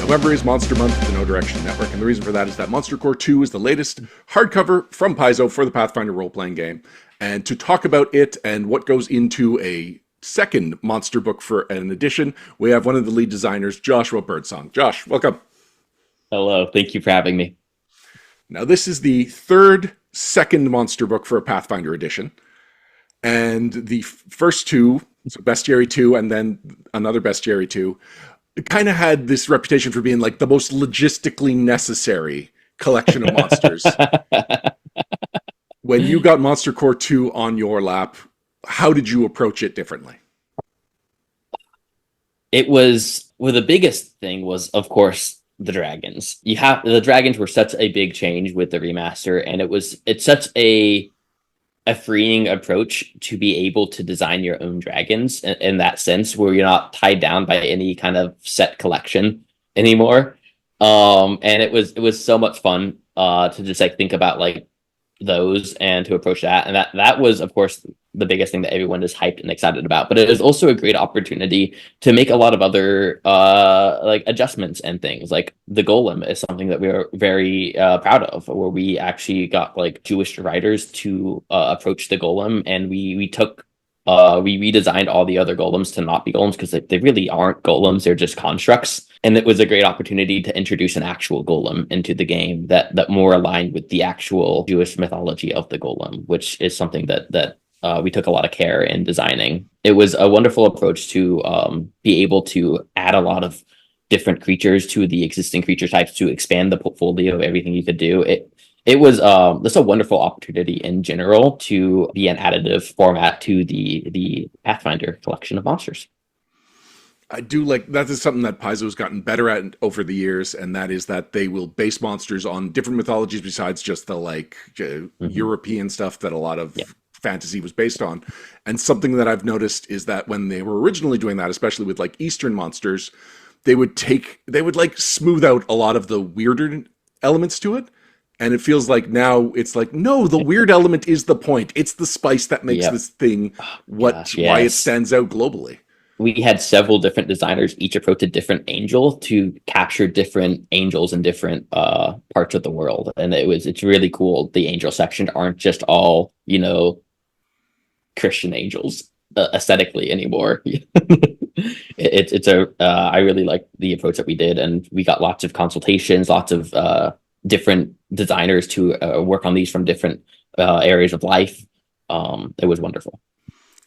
November is Monster Month at the No Direction Network, and the reason for that is that Monster Core 2 is the latest hardcover from Paizo for the Pathfinder role-playing game. And to talk about it and what goes into a second monster book for an edition, we have one of the lead designers, Joshua Birdsong. Josh, welcome. Hello, thank you for having me. Now, this is the third second monster book for a Pathfinder edition. And the first two, so Bestiary 2 and then another Bestiary 2, kind of had this reputation for being like the most logistically necessary collection of monsters. When you got Monster Core 2 on your lap, how did you approach it differently? The biggest thing was, of course, the dragons. The dragons were such a big change with the remaster, and it's such a freeing approach to be able to design your own dragons in that sense, where you're not tied down by any kind of set collection anymore. And it was so much fun to just like think about like those and to approach that. And that was, of course, the biggest thing that everyone is hyped and excited about. But it is also a great opportunity to make a lot of other like adjustments and things. Like the golem is something that we are very proud of, where we actually got like Jewish writers to approach the golem, and we redesigned all the other golems to not be golems, because they really aren't golems, they're just constructs. And it was a great opportunity to introduce an actual golem into the game that more aligned with the actual Jewish mythology of the golem, which is something that we took a lot of care in designing. It was a wonderful approach to be able to add a lot of different creatures to the existing creature types to expand the portfolio of everything you could do. It was just a wonderful opportunity in general to be an additive format to the Pathfinder collection of monsters. I do like that is something that Paizo has gotten better at over the years, and that is that they will base monsters on different mythologies besides just the European stuff that a lot of fantasy was based on. And something that I've noticed is that when they were originally doing that, especially with like Eastern monsters, they would like smooth out a lot of the weirder elements to it. And it feels like now it's like, no, the weird element is the point. It's the spice that makes this thing why it stands out globally. We had several different designers each approach a different angel to capture different angels in different parts of the world. And it's really cool. The angel section aren't just all, Christian angels aesthetically anymore. I really like the approach that we did, and we got lots of consultations, lots of different designers to work on these from different areas of life. It was wonderful.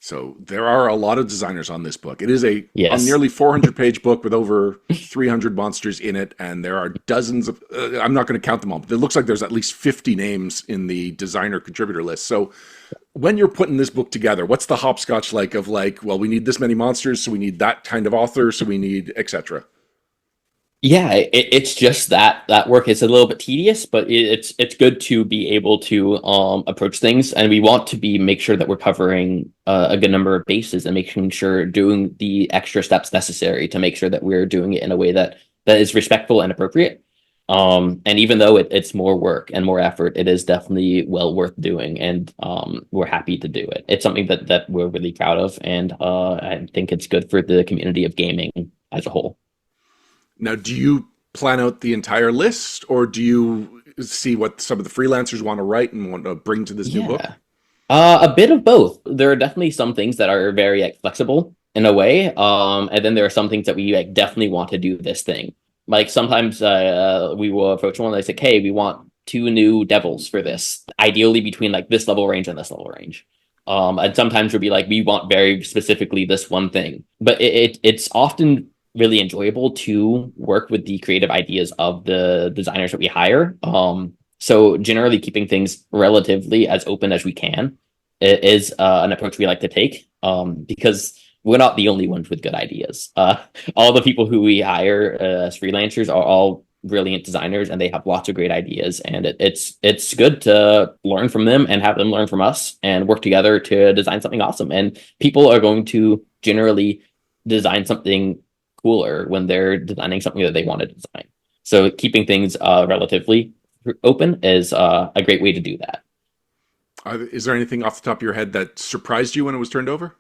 So there are a lot of designers on this book. It is a nearly 400-page book with over 300 monsters in it, and there are dozens of, I'm not going to count them all, but it looks like there's at least 50 names in the designer contributor list. So when you're putting this book together, what's the hopscotch like of like, well, we need this many monsters, so we need that kind of author, so we need etc. Yeah, it's just that work is a little bit tedious, but it's good to be able to approach things, and we want to make sure that we're covering a good number of bases and making sure doing the extra steps necessary to make sure that we're doing it in a way that is respectful and appropriate. And even though it's more work and more effort, it is definitely well worth doing, and we're happy to do it. It's something that we're really proud of, and I think it's good for the community of gaming as a whole. Now, do you plan out the entire list, or do you see what some of the freelancers want to write and want to bring to this new book? A bit of both. There are definitely some things that are very flexible in a way, and then there are some things that we definitely want to do this thing. Like sometimes we will approach one and they say, "Hey, we want 2 new devils for this, ideally between like this level range and this level range." And sometimes we'll be like, "We want very specifically this one thing," but it's often really enjoyable to work with the creative ideas of the designers that we hire. So generally keeping things relatively as open as we can is an approach we like to take, because we're not the only ones with good ideas. All the people who we hire as freelancers are all brilliant designers, and they have lots of great ideas, and it's good to learn from them and have them learn from us and work together to design something awesome. And people are going to generally design something cooler when they're designing something that they want to design. So keeping things relatively open is a great way to do that. Is there anything off the top of your head that surprised you when it was turned over?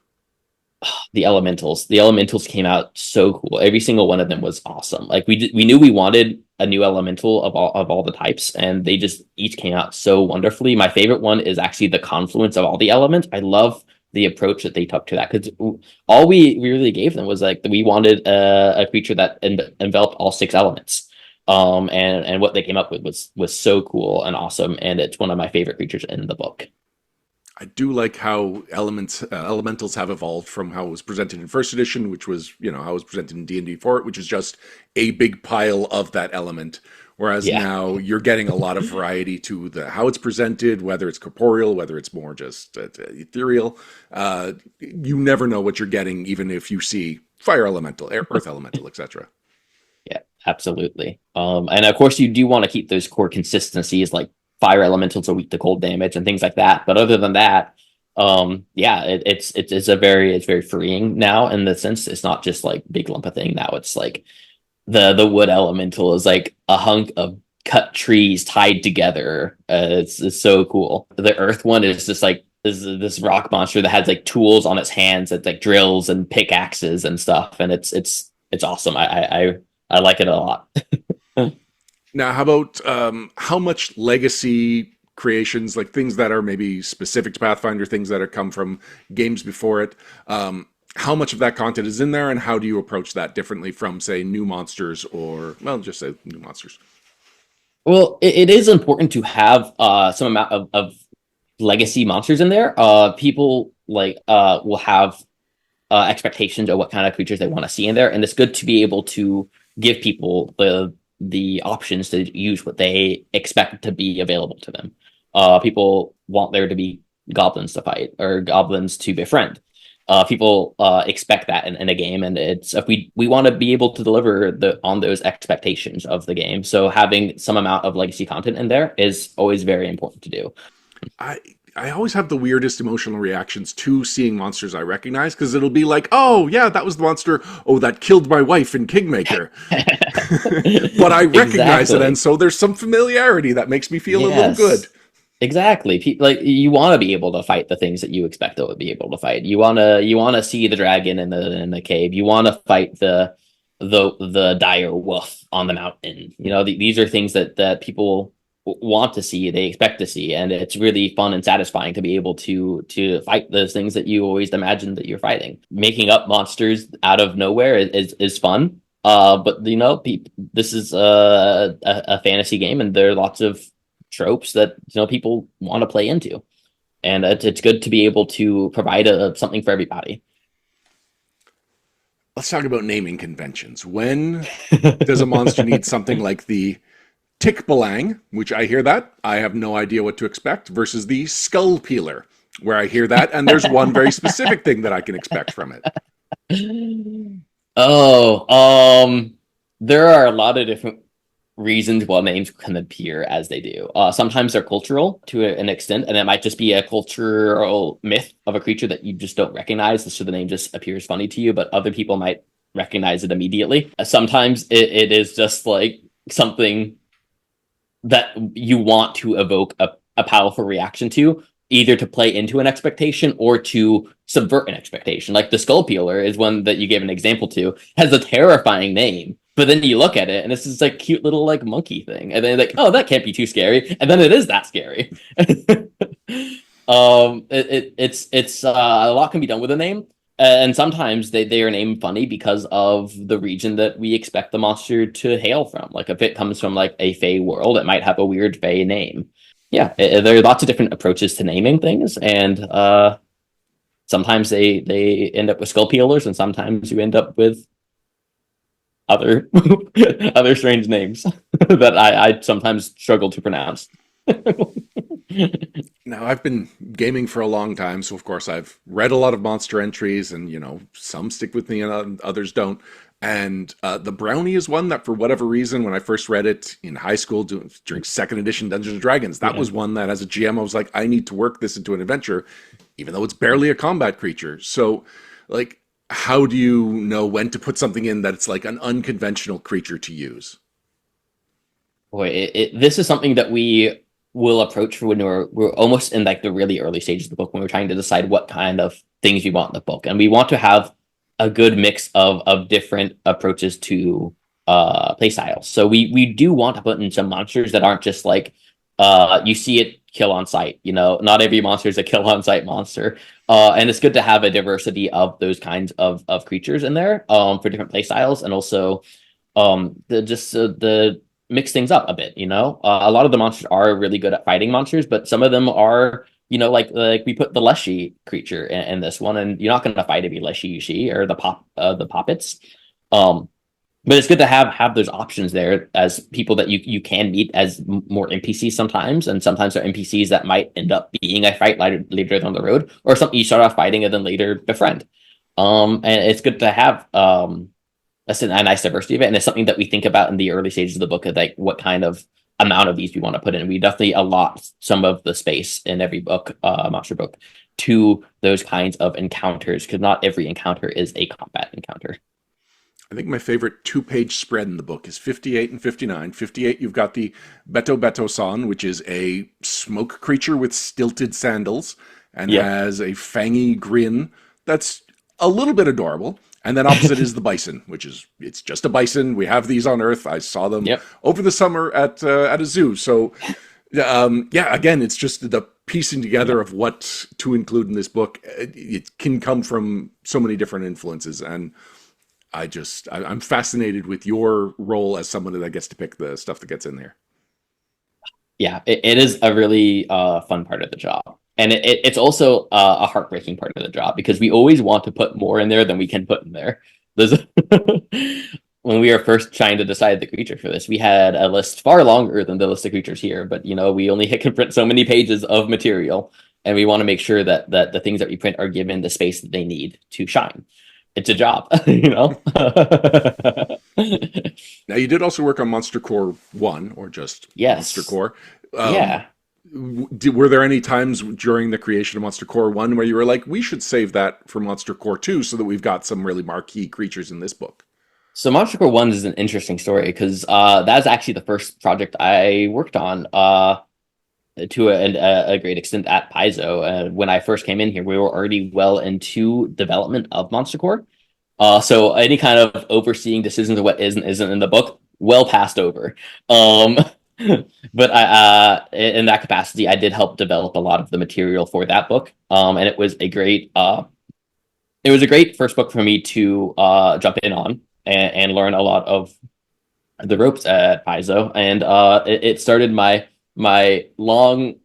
The elementals came out so cool. Every single one of them was awesome. Like we knew we wanted a new elemental of all the types, and they just each came out so wonderfully. My favorite one is actually the confluence of all the elements. I love the approach that they took to that, because all we really gave them was like we wanted a creature that enveloped all six elements. And what they came up with was so cool and awesome, and it's one of my favorite creatures in the book. I do like how elementals have evolved from how it was presented in first edition, which was, how it was presented in D&D 4, which is just a big pile of that element. Whereas Yeah. now you're getting a lot of variety to how it's presented, whether it's corporeal, whether it's more just ethereal. You never know what you're getting, even if you see fire elemental, earth elemental, etc. Yeah, absolutely. And of course you do want to keep those core consistencies, like fire elementals are weak to cold damage and things like that. But other than that, yeah, it's very freeing now, in the sense it's not just like big lump of thing. Now it's like the wood elemental is like a hunk of cut trees tied together. It's so cool. The earth one is just like this rock monster that has like tools on its hands, that like drills and pickaxes and stuff, and it's awesome. I like it a lot. Now, how about how much legacy creations, like things that are maybe specific to Pathfinder, things that have come from games before it? How much of that content is in there, and how do you approach that differently from, say, new monsters, or, well, just say new monsters? Well, it is important to have some amount of legacy monsters in there. People like will have expectations of what kind of creatures they want to see in there, and it's good to be able to give people the options to use what they expect to be available to them. People want there to be goblins to fight or goblins to befriend. People expect that in a game, and it's if we want to be able to deliver on those expectations of the game. So having some amount of legacy content in there is always very important to do. I I always have the weirdest emotional reactions to seeing monsters I recognize, because it'll be like, oh yeah, that was the monster, oh, that killed my wife in Kingmaker. But I recognize it, Exactly. and so there's some familiarity that makes me feel a little good. Yes. Exactly. Like you want to be able to fight the things that you expect to be able to fight. You want to see the dragon in the cave. You want to fight the dire wolf on the mountain. These are things that people want to see, they expect to see, and it's really fun and satisfying to be able to fight those things that you always imagined that you're fighting. Making up monsters out of nowhere is fun. But this is a fantasy game, and there are lots of tropes that people want to play into, and it's good to be able to provide something for everybody. Let's talk about naming conventions. When does a monster need something like the Tickbalang, which I hear that, I have no idea what to expect, versus the Skull Peeler, where I hear that, and there's one very specific thing that I can expect from it. Oh, there are a lot of different reasons why names can appear as they do. Sometimes they're cultural to an extent, and it might just be a cultural myth of a creature that you just don't recognize, so the name just appears funny to you, but other people might recognize it immediately. Sometimes it is just like something that you want to evoke a powerful reaction to, either to play into an expectation or to subvert an expectation. Like the Skull Peeler is one that you gave an example to, has a terrifying name, but then you look at it and it's this like cute little like monkey thing, and then like, oh, that can't be too scary, and then it is that scary. It's a lot can be done with a name. And sometimes they are named funny because of the region that we expect the monster to hail from. Like if it comes from like a Fey world, it might have a weird Fey name. Yeah, there are lots of different approaches to naming things, and sometimes they end up with skull peelers, and sometimes you end up with other other strange names that I sometimes struggle to pronounce. Now, I've been gaming for a long time, so of course I've read a lot of monster entries, and some stick with me and others don't. And the Brownie is one that, for whatever reason, when I first read it in high school during second edition Dungeons and Dragons, that was one that, as a GM, I was like, I need to work this into an adventure, even though it's barely a combat creature. So, like, how do you know when to put something in that it's like an unconventional creature to use? Boy, this is something that we will approach when we're almost in like the really early stages of the book, when we're trying to decide what kind of things we want in the book, and we want to have a good mix of different approaches to play styles. So we do want to put in some monsters that aren't just like you see it kill on sight. You know, not every monster is a kill on sight monster. And it's good to have a diversity of those kinds of creatures in there for different play styles, and also the mix things up a bit. You know, a lot of the monsters are really good at fighting monsters, but some of them are, you know, like we put the Leshy creature in this one, and you're not going to fight every Leshy you see, or the Poppets. But it's good to have those options there as people that you can meet as more NPCs sometimes, and sometimes they're NPCs that might end up being a fight later down the road, or something you start off fighting and then later befriend. And it's good to have a nice diversity of it, and it's something that we think about in the early stages of the book, of like what kind of amount of these we want to put in. We definitely allot some of the space in every book, monster book, to those kinds of encounters, because not every encounter is a combat encounter. I think my favorite two-page spread in the book is 58 and 59. 58, you've got the Beto Beto-san, which is a smoke creature with stilted sandals and has a fangy grin that's a little bit adorable. And then opposite is the bison, which is, it's just a bison. We have these on Earth. I saw them over the summer at a zoo. So, again, it's just the piecing together of what to include in this book. It can come from so many different influences, and I'm fascinated with your role as someone that gets to pick the stuff that gets in there. Yeah, it is a really fun part of the job. And it's also a heartbreaking part of the job, because we always want to put more in there than we can put in there. When we were first trying to decide the creature for this, we had a list far longer than the list of creatures here, but you know, we only can print so many pages of material, and we want to make sure that the things that we print are given the space that they need to shine. It's a job, you know. Now, you did also work on Monster Core 1, or just Monster Core. Were there any times during the creation of Monster Core 1 where you were like, we should save that for Monster Core 2 so that we've got some really marquee creatures in this book? So Monster Core 1 is an interesting story, because that's actually the first project I worked on to a great extent at Paizo. When I first came in here, we were already well into development of Monster Core. So any kind of overseeing decisions of what is and isn't in the book, well passed over. But in that capacity, I did help develop a lot of the material for that book. And it was a great first book for me to jump in on and learn a lot of the ropes at Paizo. And it started my long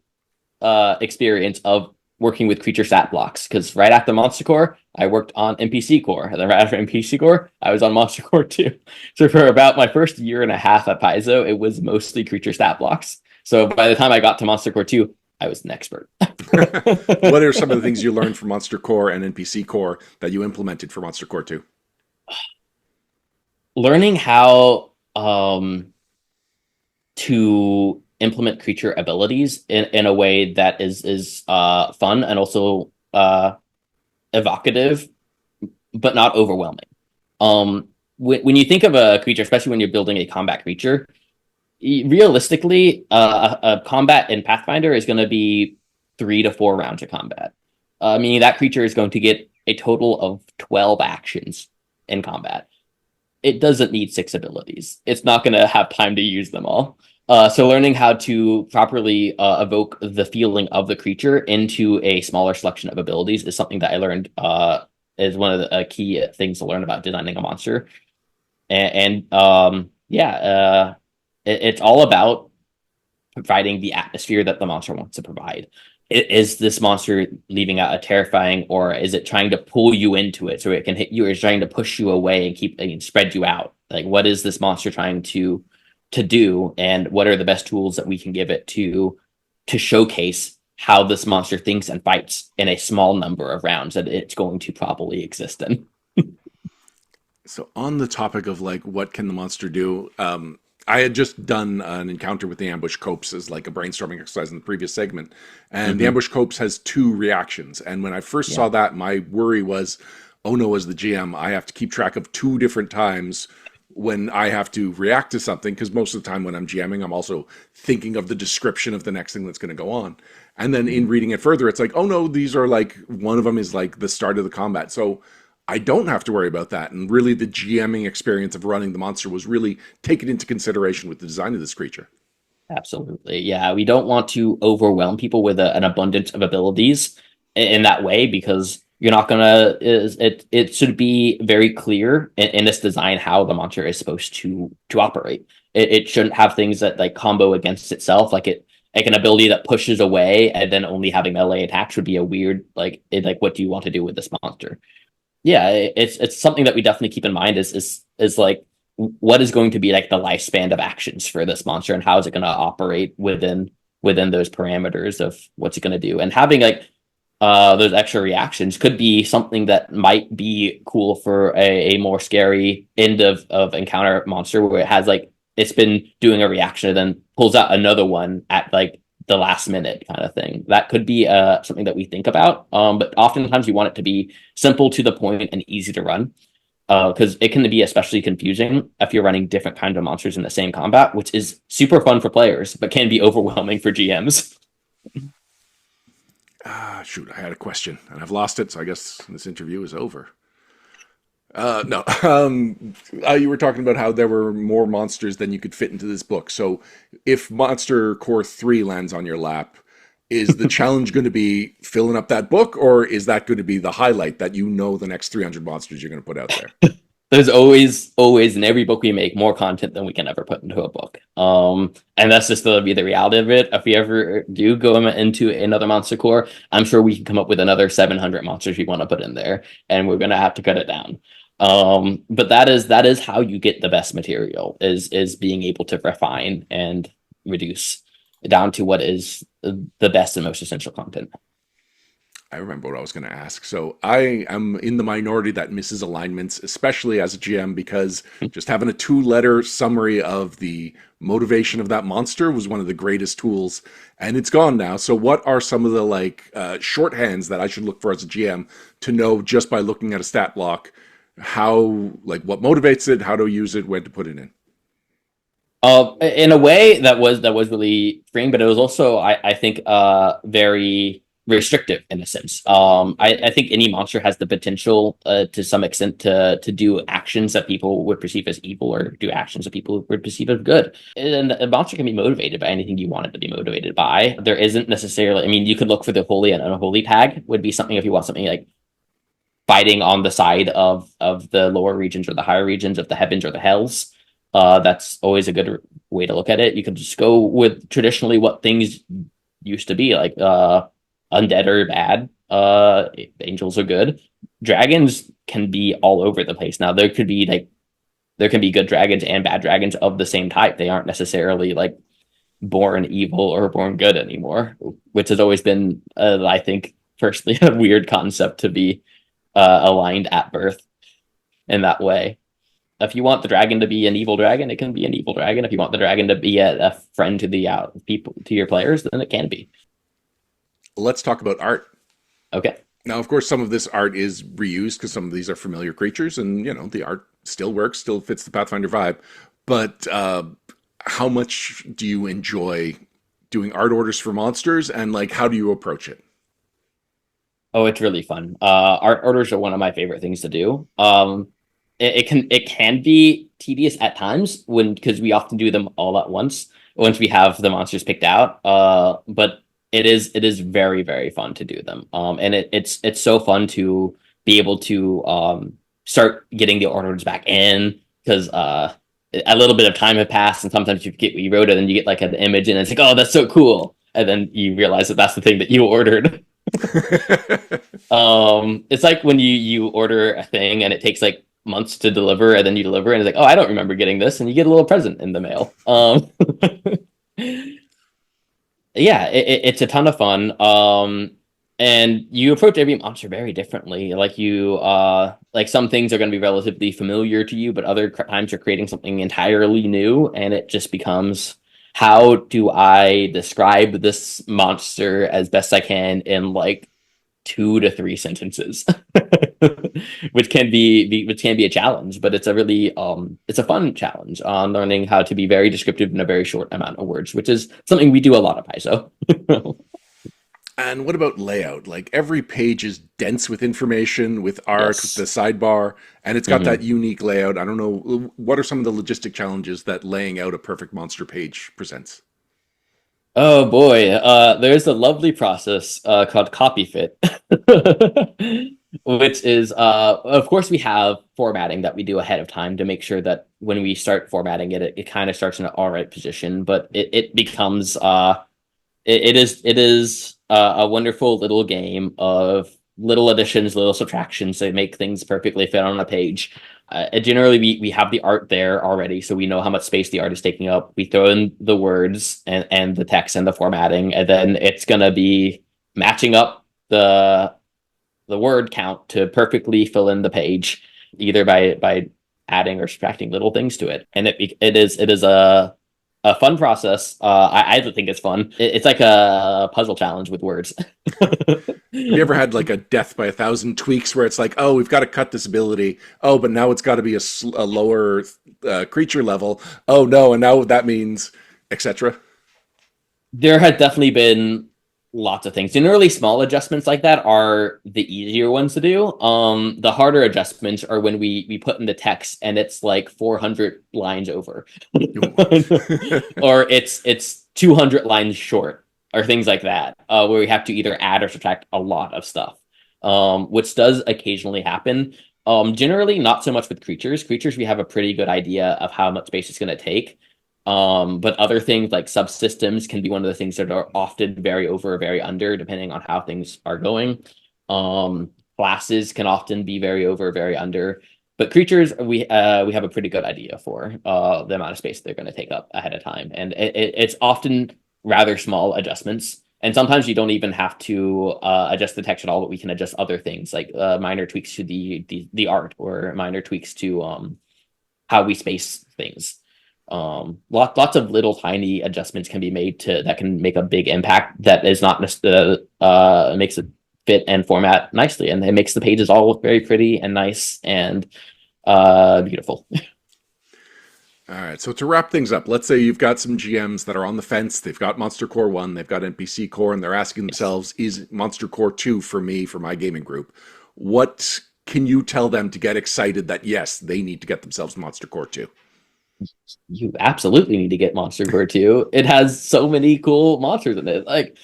experience of working with creature stat blocks, because right after Monster Core, I worked on NPC Core, and then right after NPC Core, I was on Monster Core 2. So for about my first year and a half at Paizo, it was mostly creature stat blocks. So by the time I got to Monster Core 2, I was an expert. What are some of the things you learned from Monster Core and NPC Core that you implemented for Monster Core 2? Learning how to implement creature abilities in a way that is fun and also evocative, but not overwhelming. When you think of a creature, especially when you're building a combat creature, realistically, a combat in Pathfinder is going to be 3 to 4 rounds of combat. Meaning that creature is going to get a total of 12 actions in combat. It doesn't need 6 abilities. It's not going to have time to use them all. So learning how to properly evoke the feeling of the creature into a smaller selection of abilities is something that I learned is one of the key things to learn about designing a monster. It's all about providing the atmosphere that the monster wants to provide. Is this monster leaving out a terrifying, or is it trying to pull you into it so it can hit you, or is it trying to push you away and keep and spread you out? Like, what is this monster trying to do, and what are the best tools that we can give it to showcase how this monster thinks and fights in a small number of rounds that it's going to probably exist in. So on the topic of like, what can the monster do? I had just done an encounter with the ambush copes as like a brainstorming exercise in the previous segment. And the ambush copes has 2 reactions. And when I first saw that, my worry was, oh no, as the GM, I have to keep track of 2 different times when I have to react to something, because most of the time when I'm GMing, I'm also thinking of the description of the next thing that's going to go on. And then in reading it further, it's like, oh no, these are like, one of them is like the start of the combat. So I don't have to worry about that. And really, the GMing experience of running the monster was really taken into consideration with the design of this creature. Absolutely. Yeah, we don't want to overwhelm people with an abundance of abilities in that way, because you're not gonna it should be very clear in this design how the monster is supposed to operate. It shouldn't have things that like combo against itself, like an ability that pushes away and then only having melee attacks would be a weird like what do you want to do with this monster? Yeah, it's something that we definitely keep in mind is like what is going to be like the lifespan of actions for this monster, and how is it going to operate within those parameters of what's it going to do. And having like those extra reactions could be something that might be cool for a more scary end of encounter monster, where it has like it's been doing a reaction and then pulls out another one at like the last minute kind of thing. That could be something that we think about. But oftentimes you want it to be simple, to the point, and easy to run. Because it can be especially confusing if you're running different kinds of monsters in the same combat, which is super fun for players, but can be overwhelming for GMs. Shoot, I had a question and I've lost it, so I guess this interview is over. No, you were talking about how there were more monsters than you could fit into this book. So if Monster Core 3 lands on your lap, is the challenge going to be filling up that book, or is that going to be the highlight that you know the next 300 monsters you're going to put out there? There's always in every book we make more content than we can ever put into a book. And that's just the reality of it. If we ever do go into another monster core, I'm sure we can come up with another 700 monsters we want to put in there, and we're gonna have to cut it down. But that is how you get the best material, is being able to refine and reduce down to what is the best and most essential content. I remember what I was going to ask. So I am in the minority that misses alignments, especially as a GM, because just having a 2-letter summary of the motivation of that monster was one of the greatest tools, and it's gone now. So what are some of the like shorthands that I should look for as a GM to know just by looking at a stat block how, like, what motivates it, how to use it, when to put it in? In a way that was really freeing, but it was also I think very restrictive in a sense. I think any monster has the potential to some extent to do actions that people would perceive as evil, or do actions that people would perceive as good. And a monster can be motivated by anything you want it to be motivated by. There isn't necessarily, I mean, you could look for the holy and unholy tag would be something if you want something like fighting on the side of the lower regions or the higher regions of the heavens or the hells. That's always a good way to look at it. You could just go with traditionally what things used to be, like undead are bad, angels are good. Dragons can be all over the place. Now there can be good dragons and bad dragons of the same type. They aren't necessarily like born evil or born good anymore, which has always been, I think, personally, a weird concept to be aligned at birth in that way. If you want the dragon to be an evil dragon, it can be an evil dragon. If you want the dragon to be a friend to the people, to your players, then it can be. Let's talk about art. Okay. Now, of course, some of this art is reused because some of these are familiar creatures, and the art still works, still fits the Pathfinder vibe. But how much do you enjoy doing art orders for monsters, and like how do you approach it? Oh, it's really fun. Art orders are one of my favorite things to do. It can be tedious at times because we often do them all at once we have the monsters picked out. But it is very, very fun to do them. And it's so fun to be able to start getting the orders back in, because a little bit of time had passed, and sometimes you forget what you wrote it, and you get like an image, and it's like, oh, that's so cool, and then you realize that that's the thing that you ordered. It's like when you order a thing and it takes like months to deliver, and then you deliver and it's like, oh, I don't remember getting this, and you get a little present in the mail. Yeah, it's a ton of fun. And you approach every monster very differently. Like like some things are going to be relatively familiar to you, but other times you're creating something entirely new, and it just becomes, how do I describe this monster as best I can in like 2 to 3 sentences? which can be a challenge, but it's a really it's a fun challenge on learning how to be very descriptive in a very short amount of words, which is something we do a lot of Paizo. And what about layout? Like every page is dense with information, with art, with the Yes. sidebar, and it's got that Mhm. unique layout. I don't know, what are some of the logistic challenges that laying out a perfect monster page presents? Oh boy, there's a lovely process called copy fit, which is of course we have formatting that we do ahead of time to make sure that when we start formatting it, it kind of starts in an all right position, but it becomes it is a wonderful little game of little additions, little subtractions that make things perfectly fit on a page. Generally, we have the art there already, so we know how much space the art is taking up. We throw in the words and the text and the formatting, and then it's gonna be matching up the word count to perfectly fill in the page, either by adding or subtracting little things to it. And it is a fun process. I think it's fun. It's like a puzzle challenge with words. Have you ever had like a death by a thousand tweaks where it's like, oh, we've got to cut this ability. Oh, but now it's got to be a lower creature level. Oh no, and now that means etc. There had definitely been lots of things. Generally, small adjustments like that are the easier ones to do. The harder adjustments are when we put in the text and it's like 400 lines over, or it's 200 lines short, or things like that, where we have to either add or subtract a lot of stuff, which does occasionally happen. Generally, not so much with creatures. Creatures, we have a pretty good idea of how much space it's going to take. But other things like subsystems can be one of the things that are often very over or very under, depending on how things are going. Classes can often be very over or very under. But creatures, we have a pretty good idea for the amount of space they're going to take up ahead of time, and it's often rather small adjustments. And sometimes you don't even have to adjust the text at all, but we can adjust other things like minor tweaks to the art, or minor tweaks to how we space things. Lots of little tiny adjustments can be made to that can make a big impact. That is not necessarily makes it fit and format nicely, and it makes the pages all look very pretty and nice and beautiful. All right, so to wrap things up, let's say you've got some GMs that are on the fence. They've got Monster Core 1, they've got NPC Core, and they're asking Yes. themselves, is Monster Core 2 for me, for my gaming group? What can you tell them to get excited that, yes, they need to get themselves Monster Core 2? You absolutely need to get Monster Core 2. It has so many cool monsters in it. Like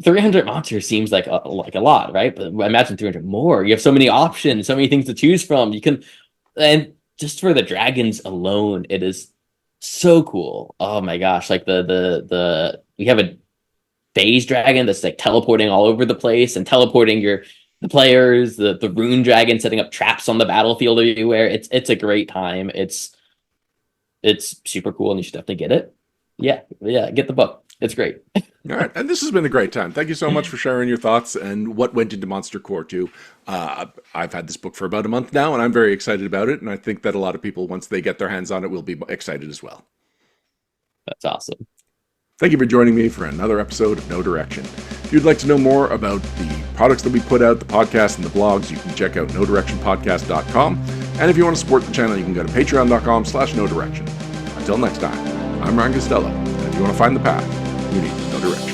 300 monsters seems like a lot, right? But imagine 300 more. You have so many options, so many things to choose from. You can, and just for the dragons alone, it is so cool. Oh my gosh! Like the we have a phase dragon that's like teleporting all over the place and teleporting the players. The rune dragon setting up traps on the battlefield everywhere. It's a great time. It's super cool, and you should definitely get it. Yeah, get the book. It's great. All right, and this has been a great time. Thank you so much for sharing your thoughts and what went into Monster Core 2. I've had this book for about a month now, and I'm very excited about it, and I think that a lot of people, once they get their hands on it, will be excited as well. That's awesome. Thank you for joining me for another episode of No Direction. If you'd like to know more about the products that we put out, the podcast and the blogs, you can check out nodirectionpodcast.com. And if you want to support the channel, you can go to patreon.com/nodirection. Until next time, I'm Ryan Costello, and if you want to find the path, you need no direction.